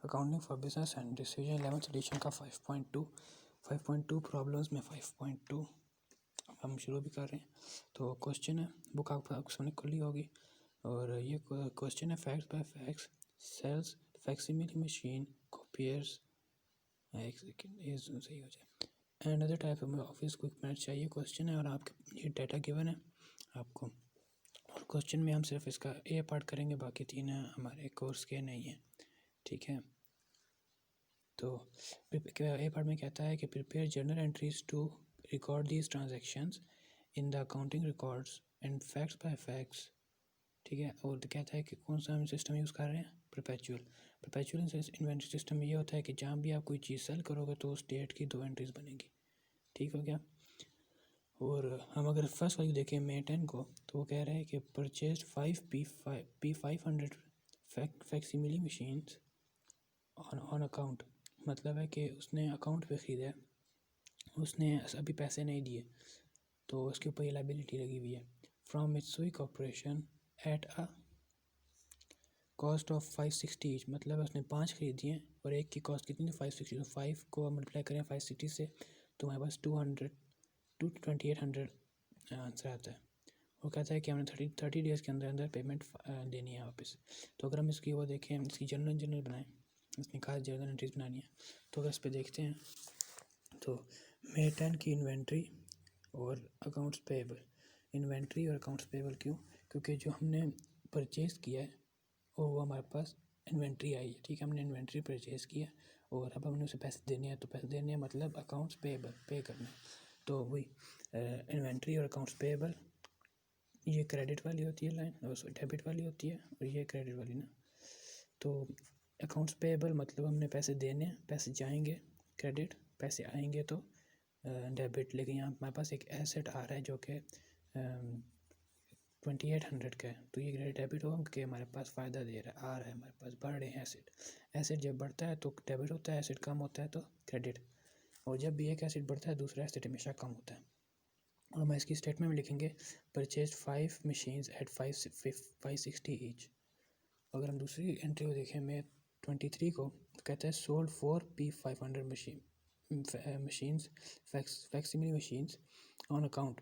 Accounting for business and decision 11th edition का 5.2 problems में 5.2 हम शुरू भी कर रहे हैं। तो क्वेश्चन है, बुक आपको सामने खुली होगी और ये क्वेश्चन है facts by facts sales facsimile machine copiers, एक सेकेंड ये सही हो जाए, and other type of office equipment चाहिए क्वेश्चन है और आपके ये डाटा गिवन है आपको। और क्वेश्चन में हम सिर्फ इसका ए पार्ट करेंगे, बाकी तीन हमारे कोर्स के नहीं हैं, ठीक है। तो ए पार्ट में कहता है कि prepare journal entries to record these transactions in the accounting records and facts by facts, ठीक है। और कहता है कि कौन सा हम सिस्टम यूज़ कर रहे हैं, परपेचुअल इन्वेंट्री सिस्टम में ये होता है कि जहाँ भी आप कोई चीज़ सेल करोगे तो उस डेट की 2 एंट्रीज बनेगी, ठीक हो गया। और हम अगर फर्स्ट वाली देखें मे 10 को, तो वो कह रहा है कि परचेज 500 फैक्सिमिली मशीन्स ऑन अकाउंट, मतलब है कि उसने अकाउंट पे ख़रीदा है, उसने अभी पैसे नहीं दिए तो उसके ऊपर ये लायबिलिटी लगी हुई है। From Mitsui corporation at a cost of 560 each, मतलब उसने 5 खरीदी हैं और एक की कॉस्ट कितनी थी 560, तो 5 को मल्टीप्लाई करें 560 से तो हमारे पास 2800 आंसर आता है। वो कहता है कि हमने 30 डेज़ के अंदर पेमेंट देनी है वापस। तो अगर हम इसकी वो देखें, इसकी जर्नल बनाएं, इसने कहा जर्नल एंट्रीज बनानी है, तो अगर इस पर देखते हैं तो मे 10 की इन्वेंट्री और अकाउंट्स पेएबल, इन्वेंट्री और अकाउंट्स पेएबल क्यों, क्योंकि जो हमने परचेज़ किया है वो हमारे पास इन्वेंट्री आई है, ठीक है। हमने इन्वेंट्री परचेज़ किया और अब हमने उसे पैसे देने हैं, तो पैसे देने हैं मतलब अकाउंट्स पेएबल पे करना है। तो वही इन्वेंट्री और अकाउंट्स पेएबल ये क्रेडिट वाली होती है लाइन और डेबिट वाली होती है और ये क्रेडिट वाली ना। तो अकाउंट्स पेएबल मतलब हमने पैसे देने हैं, पैसे जाएंगे क्रेडिट, पैसे आएंगे तो डेबिट। लेकिन यहाँ हमारे पास एक एसेट आ रहा है जो कि 2800 का है, तो ये क्रेडिट डेबिट होगा क्योंकि हमारे पास फ़ायदा दे रहा है, आ रहा है हमारे पास, बढ़ रहे हैं एसेट जब बढ़ता है तो डेबिट होता है, एसेट कम होता है तो क्रेडिट, और जब भी एक एसेट बढ़ता है दूसरा एसेट हमेशा कम होता है। और हम इसकी स्टेटमेंट में लिखेंगे परचेज 5 मशीन्स एट 560 ईच। अगर हम दूसरी एंट्री को देखें मे 23 को, तो कहता है sold 4 P500 machines facsimile machines on account.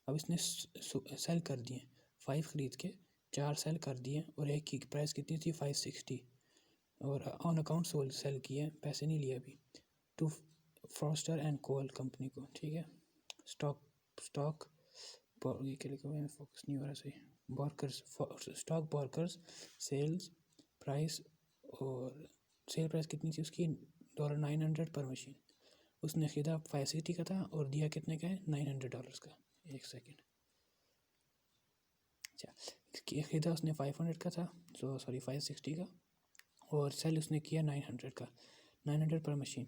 अब इसने सेल कर दिए 5 खरीद के 4 सेल कर दिए और एक की प्राइस कितनी थी 560, और ऑन अकाउंट सेल किए, पैसे नहीं लिए अभी, to Froster and Coal company को, ठीक है। स्टॉक ये क्या लिखा हुआ है, फोकस नहीं हो रहा सही, बॉर्कर्स स्टॉक बॉर्कर्स सेल्स प्राइस, और सेल प्राइस कितनी थी उसकी $900 पर मशीन, उसने ख़रीदा 560 का था और दिया कितने का है $900 का। एक सेकेंड, अच्छा ख़रीदा उसने 500 का था, 560 का, और सेल उसने किया 900 पर मशीन।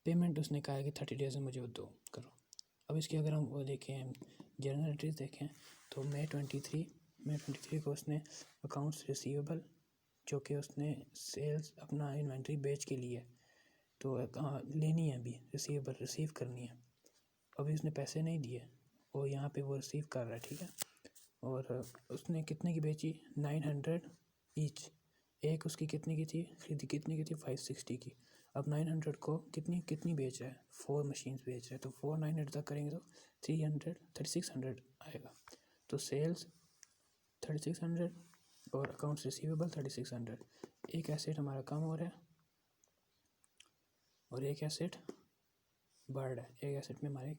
पेमेंट उसने कहा है कि 30 डेज़ में मुझे वो दो करो। अब इसके अगर हम वो देखें जर्नल एंट्रीज देखें तो मे 23 को उसने अकाउंट्स रिसीवेबल जो कि उसने सेल्स अपना इन्वेंट्री बेच के लिए तो लेनी है, अभी रिसीव करनी है, अभी उसने पैसे नहीं दिए और यहाँ पे वो रिसीव कर रहा है, ठीक है। और उसने कितने की बेची 900 ईच, एक उसकी कितने की थी खरीदी, कितने की थी 560 की। अब 900 को कितनी बेच रहा है, 4 मशीन्स बेच रहा है, तो 4 900 तक करेंगे तो 3600 आएगा। तो सेल्स 3600 और अकाउंट्स रिसीवेबल 3600, एक एसेट हमारा कम हो रहा है और एक एसेट बढ़ रहा है, एक एसेट में हमारे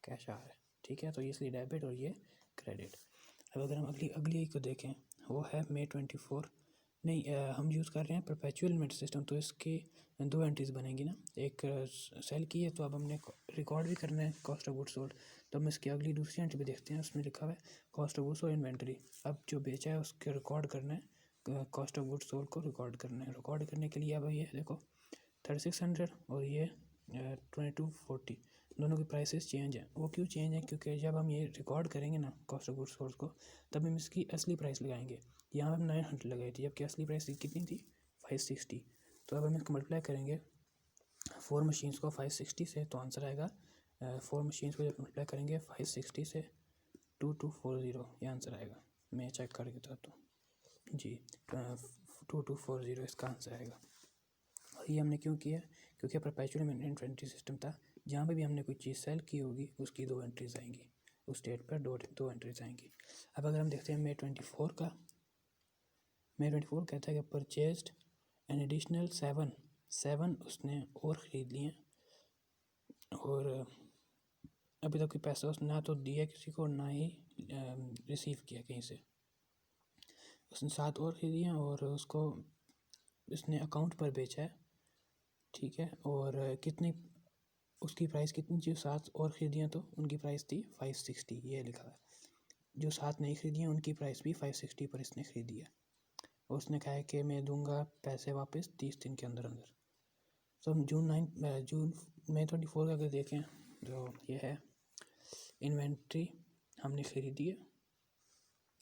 कैश आ रहा है, ठीक है। तो ये इसलिए डेबिट और ये क्रेडिट। अब अगर हम अगली एक को देखें, वो है मे 24, नहीं हम यूज़ कर रहे हैं परपेचुअल इन्वेंट्री सिस्टम, तो इसके 2 एंट्रीज बनेंगी ना, एक सेल की है तो अब हमने रिकॉर्ड भी करना है कॉस्ट ऑफ गुड्स सोल्ड, तो हम इसकी अगली दूसरी एंट्री पे देखते हैं, उसमें लिखा हुआ है cost of goods sold inventory. अब जो बेचा है उसके रिकॉर्ड करना है, कॉस्ट ऑफ गुड्स सोल्ड को रिकॉर्ड करना है। रिकॉर्ड करने के लिए अब ये देखो 3600 और ये 2240, दोनों की प्राइसेस चेंज हैं। वो क्यों चेंज है, क्योंकि जब हम ये रिकॉर्ड करेंगे ना कॉस्ट ऑफ गुड्स सोल्ड को, तब हम इसकी असली प्राइस लगाएंगे। यहाँ हम 900 लगाई थी जबकि असली प्राइस कितनी थी 560, तो अब हम इसको मल्टीप्लाई करेंगे 4 मशीन्स को 560 से, तो आंसर आएगा 4 मशीन्स को जब मल्टीप्लाई करेंगे 560 से 2240, ये आंसर आएगा। मैं चेक करके बताता हूँ जी, 2240 इसका आंसर आएगा। और ये हमने क्यों किया? क्योंकि परपेचुअल इन्वेंटरी सिस्टम था, जहाँ पे भी हमने कोई चीज़ सेल की होगी उसकी 2 एंट्रीज आएंगी, उस डेट पर दो एंट्रीज आएंगी। अब अगर हम देखते हैं May 24 का, May 24 कहता है कि परचेज्ड एन एडिशनल 7 उसने और ख़रीद लिए, और अभी तक कोई पैसा उसने ना तो दिया किसी को, ना ही रिसीव किया कहीं से। उसने 7 और ख़रीदी हैं और उसको उसने अकाउंट पर बेचा है, ठीक है। और कितनी उसकी प्राइस कितनी थी? 7 और ख़रीदियाँ तो उनकी प्राइस थी 560, ये लिखा है। जो 7 नहीं ख़रीदी हैं उनकी प्राइस भी 560 पर इसने ख़रीदी है, और उसने कहा है कि मैं दूंगा पैसे वापस 30 दिन के अंदर अंदर। तो हम May 24 का अगर देखें तो ये है इन्वेंट्री हमने ख़रीदी है,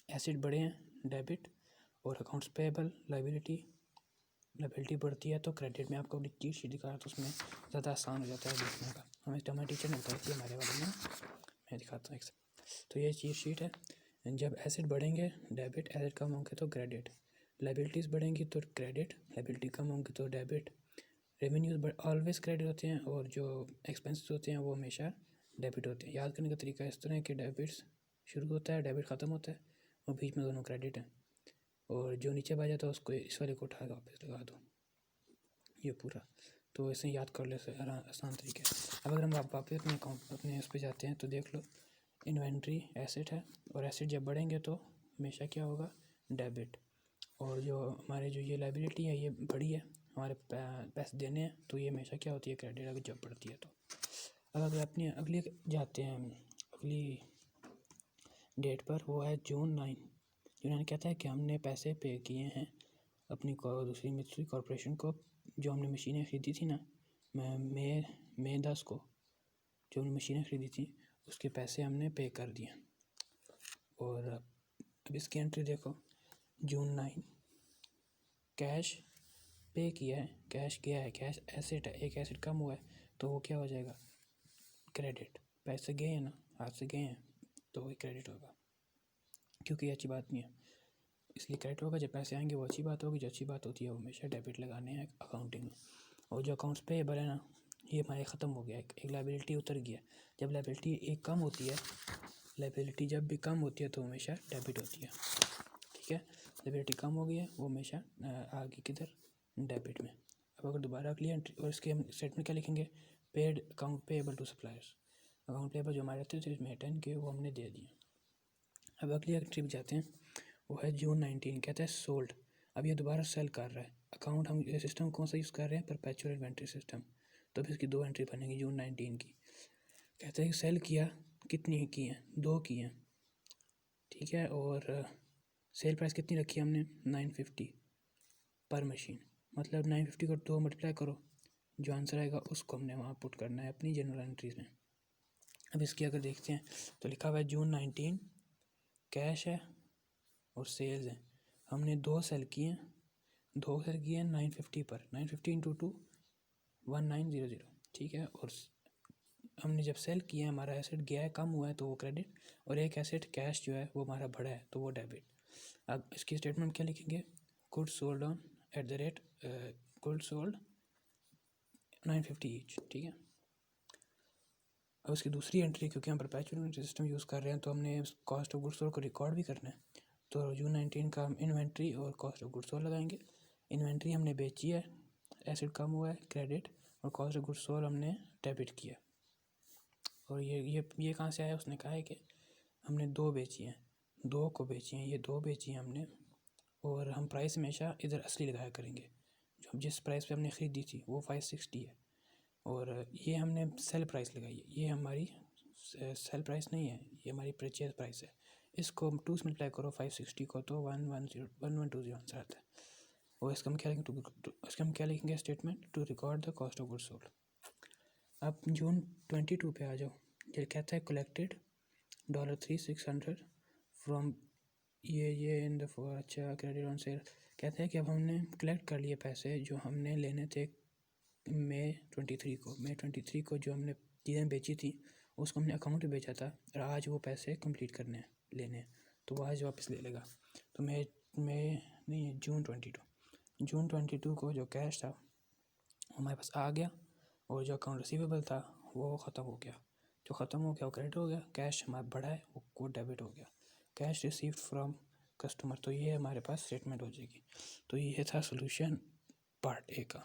एसेट बढ़े हैं डेबिट, और अकाउंट्स पेबल लाइबिलिटी बढ़ती है तो क्रेडिट में आपको चीट शीट दिखा रहा है, तो उसमें ज़्यादा आसान हो जाता है देखने का। हमारे टीचर ने बताई थी हमारे वाले में, मैं दिखाता हूँ एक से। तो ये चीट शीट है, जब एसेट बढ़ेंगे डेबिट, एसेट कम होंगे तो क्रेडिट, लाइबिलिटीज़ बढ़ेंगी तो क्रेडिट, लाइबिलिटी कम होंगी तो डेबिट, रेवेन्यूज ऑलवेज क्रेडिट होते हैं, और जो एक्सपेंसेस होते हैं वो हमेशा डेबिट होते हैं। याद करने का तरीका इस तरह है कि डेबिट्स शुरू होता है, डेबिट ख़त्म होता है, और बीच में दोनों क्रेडिट हैं, और जो नीचे बच जाता है उसको इस वाले को उठा के वापस लगा दो, ये पूरा। तो ऐसे याद कर ले आसान तरीके। अब अगर हम वापस अपने अकाउंट अपने उस पर जाते हैं तो देख लो, इन्वेंट्री एसेट है, और एसेट जब बढ़ेंगे तो हमेशा क्या होगा? डेबिट। और जो हमारे जो ये लाइबिलिटी है ये बड़ी है, हमारे पैसे देने हैं, तो ये हमेशा क्या होती है? क्रेडिट। अगर जब बढ़ती है तो। अब अगर अपनी अगली जाते हैं अगली डेट पर, वो है June 9। June 9 कहता है कि हमने पैसे पे किए हैं अपनी दूसरी मित्सुबिशी कॉरपोरेशन को, जो हमने मशीनें ख़रीदी थी ना May 10 को, जो हमने मशीनें ख़रीदी थी उसके पैसे हमने पे कर दिए। और अब इसकी एंट्री देखो, June 9 कैश पे किया है, कैश गया है, कैश एसेट है, एक एसेट कम हुआ है, तो वो क्या हो जाएगा? क्रेडिट। पैसे गए हैं ना, हाथ से गए हैं, तो वही क्रेडिट होगा, क्योंकि ये अच्छी बात नहीं है, इसलिए क्रेडिट होगा। जब पैसे आएंगे वो अच्छी बात होगी, जो अच्छी बात होती है वो हमेशा डेबिट लगाने हैं अकाउंटिंग में। और जो अकाउंट्स पेएबल है ना, ये हमारे ख़त्म हो गया, एक लाइबिलिटी उतर गया। जब लाइबिलिटी एक कम होती है, लाइबिलिटी जब भी कम होती है तो हमेशा डेबिट होती है, ठीक है। लाइबिलिटी कम हो गई है, वो हमेशा आगे किधर? डेबिट में। अब अगर दोबारा अगली एंट्री, और इसके हम स्टेटमेंट क्या लिखेंगे? Paid account payable to suppliers, account payable जो हमारे थे इसमें 10 के, वो हमने दे दिए। अब अगली एंट्री पे जाते हैं, वो है June 19, कहता है सोल्ड। अब ये दोबारा सेल कर रहा है अकाउंट, हम ये सिस्टम कौन सा यूज़ कर रहे हैं? Perpetual inventory system. तो फिर इसकी 2 एंट्री बनेगी June 19 की। कहते हैं कि सेल किया, कितनी की हैं? 2 की हैं, ठीक है। और सेल प्राइस कितनी रखी है हमने? 950 पर मशीन, मतलब 950 को 2 मल्टीप्लाई करो, जो आंसर आएगा उसको हमने वहाँ पुट करना है अपनी जनरल एंट्रीज में। अब इसकी अगर देखते हैं तो लिखा हुआ है June 19 कैश है और सेल्स है, हमने 2 सेल किए हैं, 950 पर, 950 इंटू 2 1900, ठीक है। और हमने जब सेल किया है, हमारा एसेट गया है, कम हुआ है, तो वो क्रेडिट, और एक एसेट कैश जो है वो हमारा बढ़ा है, तो वो डेबिट। अब इसकी स्टेटमेंट क्या लिखेंगे? Goods sold on goods sold 950 each, ठीक है। अब उसकी दूसरी एंट्री, क्योंकि हम परपेचुअल सिस्टम यूज़ कर रहे हैं तो हमने कॉस्ट ऑफ गुड्स सोल्ड को रिकॉर्ड भी करना है, तो June 19 का हम इन्वेंट्री और कॉस्ट ऑफ गुड्स सोल्ड लगाएंगे। इन्वेंट्री हमने बेची है, एसेट कम हुआ है, क्रेडिट, और कॉस्ट ऑफ गुड्स सोल्ड हमने डेबिट किया। और ये कहाँ से आया? उसने कहा है कि हमने 2 बेची हैं, 2 को बेची हैं, ये 2 बेची हैं हमने, और हम प्राइस हमेशा इधर असली लगाया करेंगे। जो जिस प्राइस पे हमने ख़रीदी थी वो 560 है, और ये हमने सेल प्राइस लगाई है, ये हमारी सेल प्राइस नहीं है, ये हमारी परचेज प्राइस है। इसको हम 2 से मल्टीप्लाई करो 560 को, तो 1120 आंसर आता है। और इसका हम क्या लिखेंगे? Statement to record the cost of goods sold. अब June 22 पे आ जाओ, ये कहता है कलेक्टेड $3,600 फ्रॉम ये इन द अच्छा क्रेडिट ऑन सेल। कहते हैं कि अब हमने कलेक्ट कर लिए पैसे जो हमने लेने थे May 23 को जो हमने चीज़ें बेची थी उसको हमने अकाउंट में बेचा था, और आज वो पैसे कंप्लीट करने हैं, लेने हैं, तो वो आज वापस ले लेगा। तो June 22 को जो कैश था हमारे पास आ गया, और जो अकाउंट रिसीवेबल था वो ख़त्म हो गया। जो ख़त्म हो गया वो क्रेडिट हो गया, कैश हमारा बढ़ा है वो डेबिट हो गया। कैश रिसीव्ड फ्रॉम कस्टमर, तो ये हमारे पास स्टेटमेंट हो जाएगी। तो ये था सोल्यूशन पार्ट ए का।